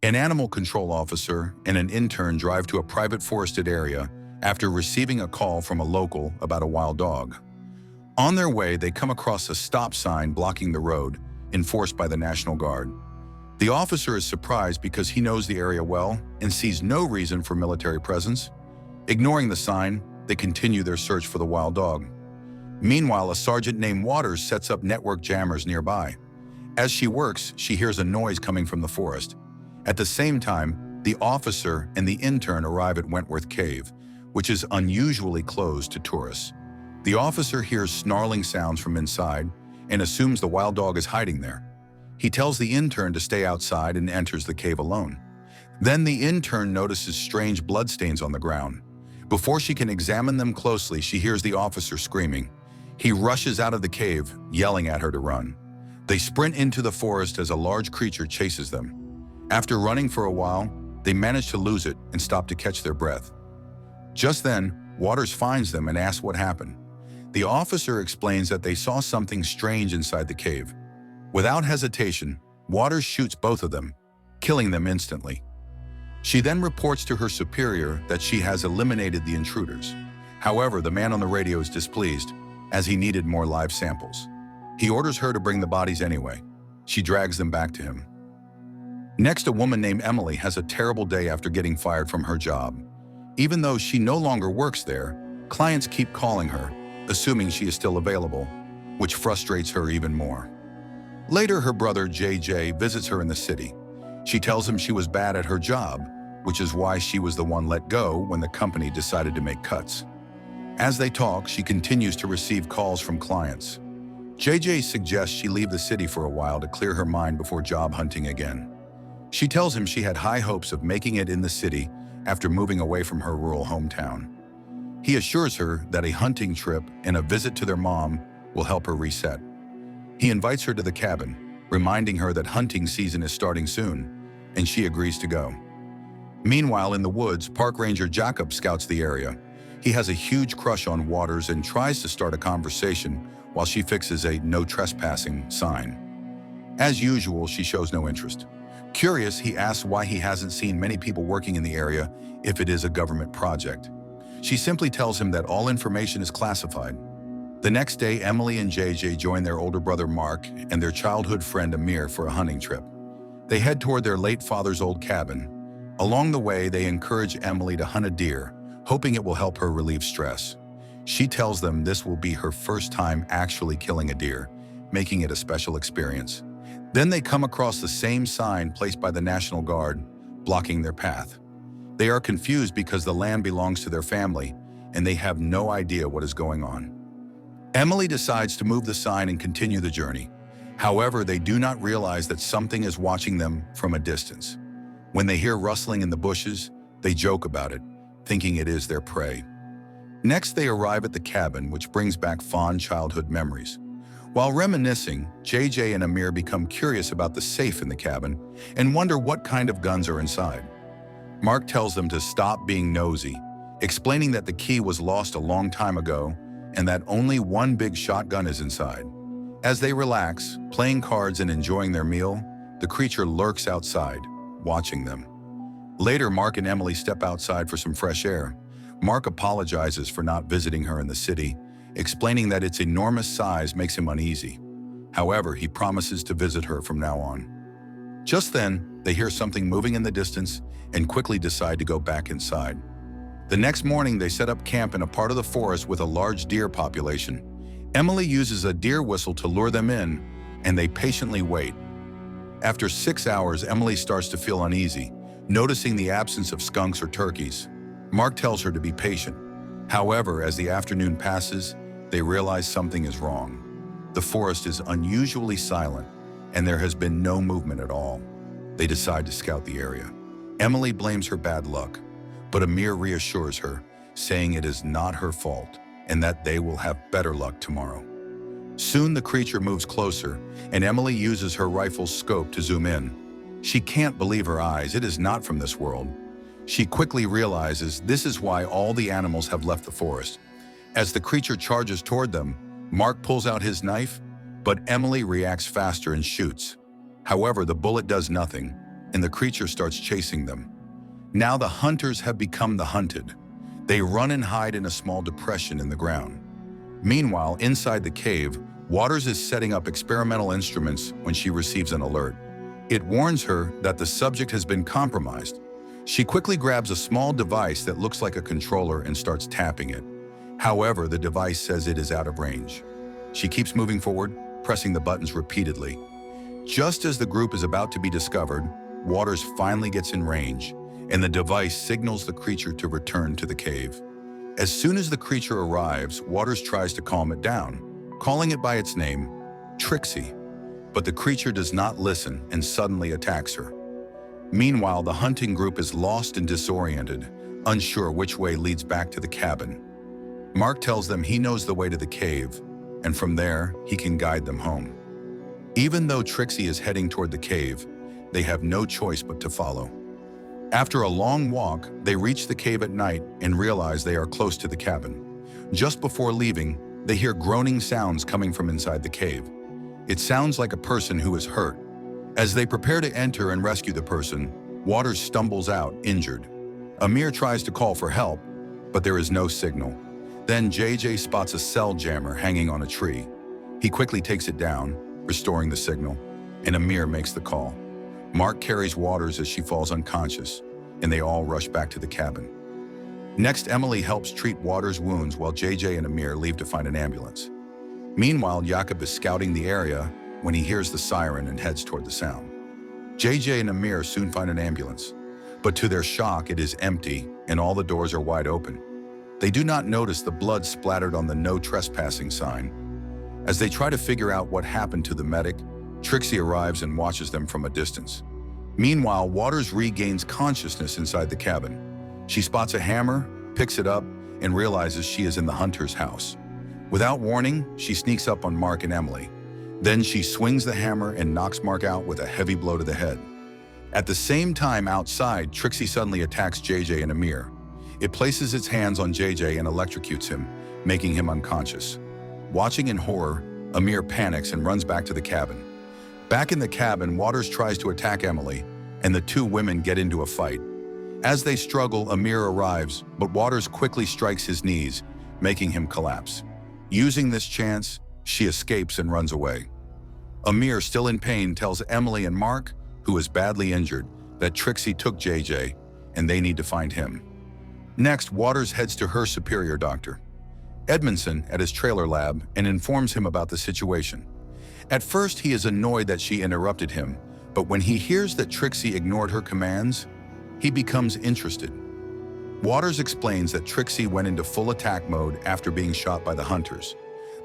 An animal control officer and an intern drive to a private forested area after receiving a call from a local about a wild dog. On their way, they come across a stop sign blocking the road, enforced by the National Guard. The officer is surprised because he knows the area well and sees no reason for military presence. Ignoring the sign, they continue their search for the wild dog. Meanwhile, a sergeant named Waters sets up network jammers nearby. As she works, she hears a noise coming from the forest. At the same time, the officer and the intern arrive at Wentworth Cave, which is unusually closed to tourists. The officer hears snarling sounds from inside and assumes the wild dog is hiding there. He tells the intern to stay outside and enters the cave alone. Then the intern notices strange bloodstains on the ground. Before she can examine them closely, she hears the officer screaming. He rushes out of the cave, yelling at her to run. They sprint into the forest as a large creature chases them. After running for a while, they manage to lose it and stop to catch their breath. Just then, Waters finds them and asks what happened. The officer explains that they saw something strange inside the cave. Without hesitation, Waters shoots both of them, killing them instantly. She then reports to her superior that she has eliminated the intruders. However, the man on the radio is displeased, as he needed more live samples. He orders her to bring the bodies anyway. She drags them back to him. Next, a woman named Emily has a terrible day after getting fired from her job. Even though she no longer works there, clients keep calling her, assuming she is still available, which frustrates her even more. Later, her brother JJ visits her in the city. She tells him she was bad at her job, which is why she was the one let go when the company decided to make cuts. As they talk, she continues to receive calls from clients. JJ suggests she leave the city for a while to clear her mind before job hunting again. She tells him she had high hopes of making it in the city after moving away from her rural hometown. He assures her that a hunting trip and a visit to their mom will help her reset. He invites her to the cabin, reminding her that hunting season is starting soon, and she agrees to go. Meanwhile, in the woods, Park Ranger Jacob scouts the area. He has a huge crush on Waters and tries to start a conversation while she fixes a "no trespassing" sign. As usual, she shows no interest. Curious, he asks why he hasn't seen many people working in the area if it is a government project. She simply tells him that all information is classified. The next day, Emily and JJ join their older brother Mark and their childhood friend Amir for a hunting trip. They head toward their late father's old cabin. Along the way, they encourage Emily to hunt a deer, hoping it will help her relieve stress. She tells them this will be her first time actually killing a deer, making it a special experience. Then they come across the same sign placed by the National Guard, blocking their path. They are confused because the land belongs to their family, and they have no idea what is going on. Emily decides to move the sign and continue the journey. However, they do not realize that something is watching them from a distance. When they hear rustling in the bushes, they joke about it, thinking it is their prey. Next, they arrive at the cabin, which brings back fond childhood memories. While reminiscing, JJ and Amir become curious about the safe in the cabin and wonder what kind of guns are inside. Mark tells them to stop being nosy, explaining that the key was lost a long time ago and that only one big shotgun is inside. As they relax, playing cards and enjoying their meal, the creature lurks outside, watching them. Later, Mark and Emily step outside for some fresh air. Mark apologizes for not visiting her in the city, explaining that its enormous size makes him uneasy. However, he promises to visit her from now on. Just then, they hear something moving in the distance and quickly decide to go back inside. The next morning, they set up camp in a part of the forest with a large deer population. Emily uses a deer whistle to lure them in, and they patiently wait. After 6 hours, Emily starts to feel uneasy, noticing the absence of skunks or turkeys. Mark tells her to be patient. However, as the afternoon passes, they realize something is wrong. The forest is unusually silent, and there has been no movement at all. They decide to scout the area. Emily blames her bad luck, but Amir reassures her, saying it is not her fault and that they will have better luck tomorrow. Soon the creature moves closer, and Emily uses her rifle's scope to zoom in. She can't believe her eyes. It is not from this world. She quickly realizes this is why all the animals have left the forest. As the creature charges toward them, Mark pulls out his knife, but Emily reacts faster and shoots. However, the bullet does nothing, and the creature starts chasing them. Now the hunters have become the hunted. They run and hide in a small depression in the ground. Meanwhile, inside the cave, Waters is setting up experimental instruments when she receives an alert. It warns her that the subject has been compromised. She quickly grabs a small device that looks like a controller and starts tapping it. However, the device says it is out of range. She keeps moving forward, pressing the buttons repeatedly. Just as the group is about to be discovered, Waters finally gets in range, and the device signals the creature to return to the cave. As soon as the creature arrives, Waters tries to calm it down, calling it by its name, Trixie. But the creature does not listen and suddenly attacks her. Meanwhile, the hunting group is lost and disoriented, unsure which way leads back to the cabin. Mark tells them he knows the way to the cave, and from there, he can guide them home. Even though Trixie is heading toward the cave, they have no choice but to follow. After a long walk, they reach the cave at night and realize they are close to the cabin. Just before leaving, they hear groaning sounds coming from inside the cave. It sounds like a person who is hurt. As they prepare to enter and rescue the person, Waters stumbles out, injured. Amir tries to call for help, but there is no signal. Then JJ spots a cell jammer hanging on a tree. He quickly takes it down, restoring the signal, and Amir makes the call. Mark carries Waters as she falls unconscious, and they all rush back to the cabin. Next, Emily helps treat Waters' wounds while JJ and Amir leave to find an ambulance. Meanwhile, Jakob is scouting the area when he hears the siren and heads toward the sound. JJ and Amir soon find an ambulance, but to their shock, it is empty and all the doors are wide open. They do not notice the blood splattered on the no trespassing sign. As they try to figure out what happened to the medic, Trixie arrives and watches them from a distance. Meanwhile, Waters regains consciousness inside the cabin. She spots a hammer, picks it up, and realizes she is in the hunter's house. Without warning, she sneaks up on Mark and Emily. Then she swings the hammer and knocks Mark out with a heavy blow to the head. At the same time outside, Trixie suddenly attacks JJ and Amir. It places its hands on JJ and electrocutes him, making him unconscious. Watching in horror, Amir panics and runs back to the cabin. Back in the cabin, Waters tries to attack Emily, and the two women get into a fight. As they struggle, Amir arrives, but Waters quickly strikes his knees, making him collapse. Using this chance, she escapes and runs away. Amir, still in pain, tells Emily and Mark, who is badly injured, that Trixie took JJ, and they need to find him. Next, Waters heads to her superior doctor, Edmonson, at his trailer lab, and informs him about the situation. At first, he is annoyed that she interrupted him, but when he hears that Trixie ignored her commands, he becomes interested. Waters explains that Trixie went into full attack mode after being shot by the hunters.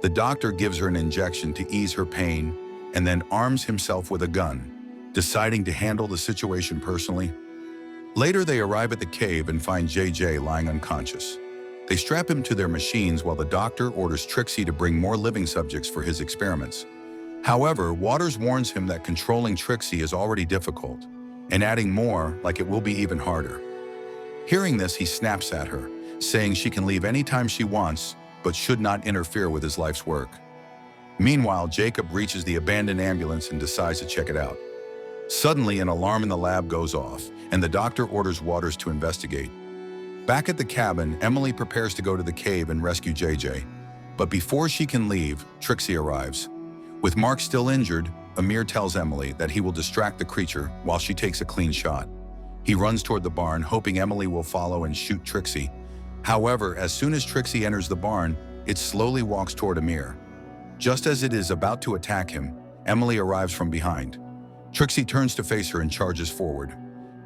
The doctor gives her an injection to ease her pain and then arms himself with a gun, deciding to handle the situation personally. Later, they arrive at the cave and find JJ lying unconscious. They strap him to their machines while the doctor orders Trixie to bring more living subjects for his experiments. However, Waters warns him that controlling Trixie is already difficult, and adding more, like it will be even harder. Hearing this, he snaps at her, saying she can leave anytime she wants, but should not interfere with his life's work. Meanwhile, Jacob reaches the abandoned ambulance and decides to check it out. Suddenly, an alarm in the lab goes off, and the doctor orders Waters to investigate. Back at the cabin, Emily prepares to go to the cave and rescue JJ. But before she can leave, Trixie arrives. With Mark still injured, Amir tells Emily that he will distract the creature while she takes a clean shot. He runs toward the barn, hoping Emily will follow and shoot Trixie. However, as soon as Trixie enters the barn, it slowly walks toward Amir. Just as it is about to attack him, Emily arrives from behind. Trixie turns to face her and charges forward.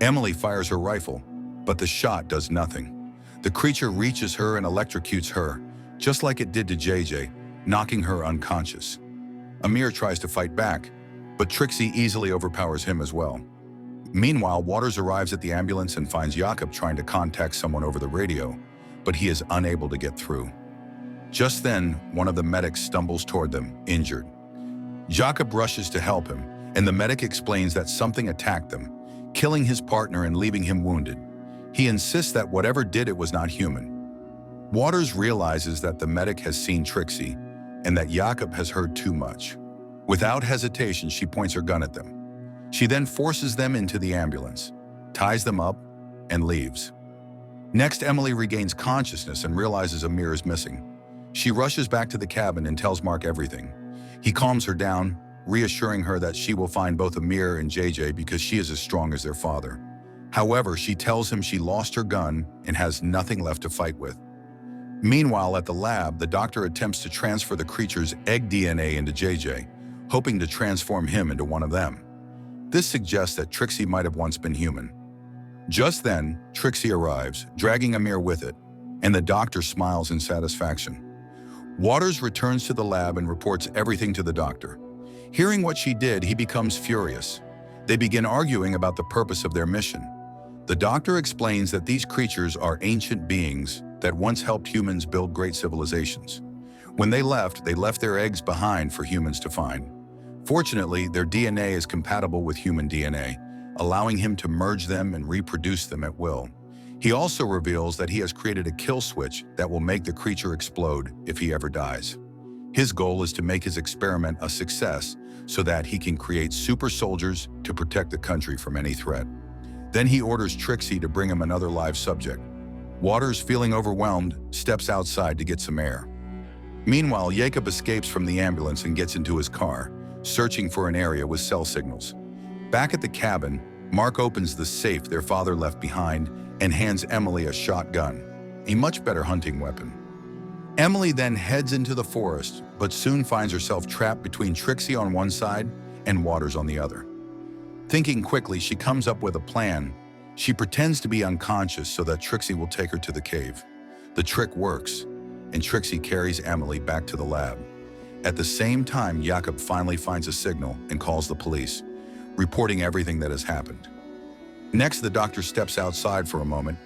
Emily fires her rifle, but the shot does nothing. The creature reaches her and electrocutes her, just like it did to JJ, knocking her unconscious. Amir tries to fight back, but Trixie easily overpowers him as well. Meanwhile, Waters arrives at the ambulance and finds Jakob trying to contact someone over the radio, but he is unable to get through. Just then, one of the medics stumbles toward them, injured. Jakob rushes to help him, and the medic explains that something attacked them, killing his partner and leaving him wounded. He insists that whatever did it was not human. Waters realizes that the medic has seen Trixie, and that Jakob has heard too much. Without hesitation, she points her gun at them. She then forces them into the ambulance, ties them up, and leaves. Next, Emily regains consciousness and realizes Amir is missing. She rushes back to the cabin and tells Mark everything. He calms her down, reassuring her that she will find both Amir and JJ because she is as strong as their father. However, she tells him she lost her gun and has nothing left to fight with. Meanwhile, at the lab, the doctor attempts to transfer the creature's egg DNA into JJ, hoping to transform him into one of them. This suggests that Trixie might have once been human. Just then, Trixie arrives, dragging Amir with it, and the doctor smiles in satisfaction. Waters returns to the lab and reports everything to the doctor. Hearing what she did, he becomes furious. They begin arguing about the purpose of their mission. The doctor explains that these creatures are ancient beings that once helped humans build great civilizations. When they left their eggs behind for humans to find. Fortunately, their DNA is compatible with human DNA, allowing him to merge them and reproduce them at will. He also reveals that he has created a kill switch that will make the creature explode if he ever dies. His goal is to make his experiment a success so that he can create super soldiers to protect the country from any threat. Then he orders Trixie to bring him another live subject. Waters, feeling overwhelmed, steps outside to get some air. Meanwhile, Jacob escapes from the ambulance and gets into his car, searching for an area with cell signals. Back at the cabin, Mark opens the safe their father left behind and hands Emily a shotgun, a much better hunting weapon. Emily then heads into the forest, but soon finds herself trapped between Trixie on one side and Waters on the other. Thinking quickly, she comes up with a plan. She pretends to be unconscious so that Trixie will take her to the cave. The trick works, and Trixie carries Emily back to the lab. At the same time, Jacob finally finds a signal and calls the police, reporting everything that has happened. Next, the doctor steps outside for a moment,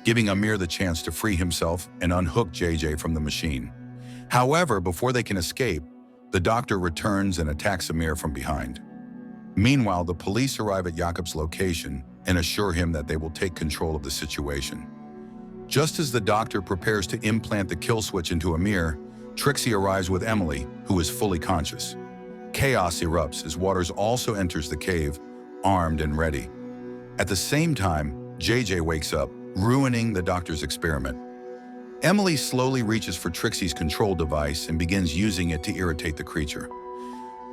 giving Amir the chance to free himself and unhook JJ from the machine. However, before they can escape, the doctor returns and attacks Amir from behind. Meanwhile, the police arrive at Jacob's location and assure him that they will take control of the situation. Just as the doctor prepares to implant the kill switch into Amir, Trixie arrives with Emily, who is fully conscious. Chaos erupts as Waters also enters the cave, armed and ready. At the same time, JJ wakes up, ruining the doctor's experiment. Emily slowly reaches for Trixie's control device and begins using it to irritate the creature.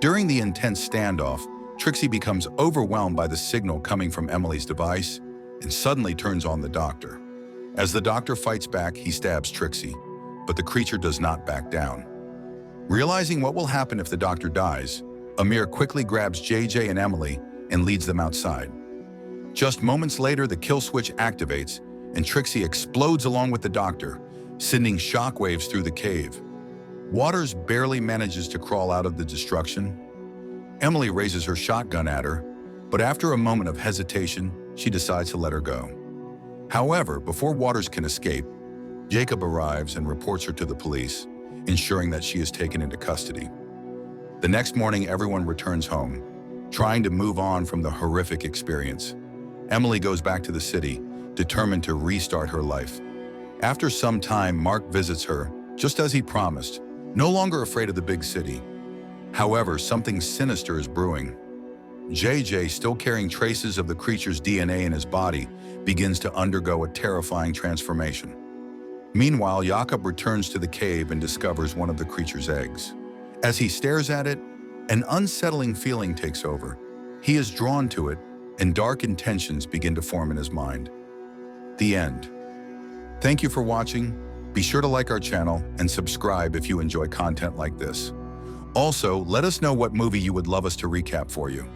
During the intense standoff, Trixie becomes overwhelmed by the signal coming from Emily's device and suddenly turns on the doctor. As the doctor fights back, he stabs Trixie, but the creature does not back down. Realizing what will happen if the doctor dies, Amir quickly grabs JJ and Emily and leads them outside. Just moments later, the kill switch activates and Trixie explodes along with the doctor, sending shockwaves through the cave. Waters barely manages to crawl out of the destruction. Emily raises her shotgun at her, but after a moment of hesitation, she decides to let her go. However, before Waters can escape, Jacob arrives and reports her to the police, ensuring that she is taken into custody. The next morning, everyone returns home, trying to move on from the horrific experience. Emily goes back to the city, determined to restart her life. After some time, Mark visits her, just as he promised, no longer afraid of the big city. However, something sinister is brewing. JJ, still carrying traces of the creature's DNA in his body, begins to undergo a terrifying transformation. Meanwhile, Jacob returns to the cave and discovers one of the creature's eggs. As he stares at it, an unsettling feeling takes over. He is drawn to it, and dark intentions begin to form in his mind. The end. Thank you for watching. Be sure to like our channel and subscribe if you enjoy content like this. Also, let us know what movie you would love us to recap for you.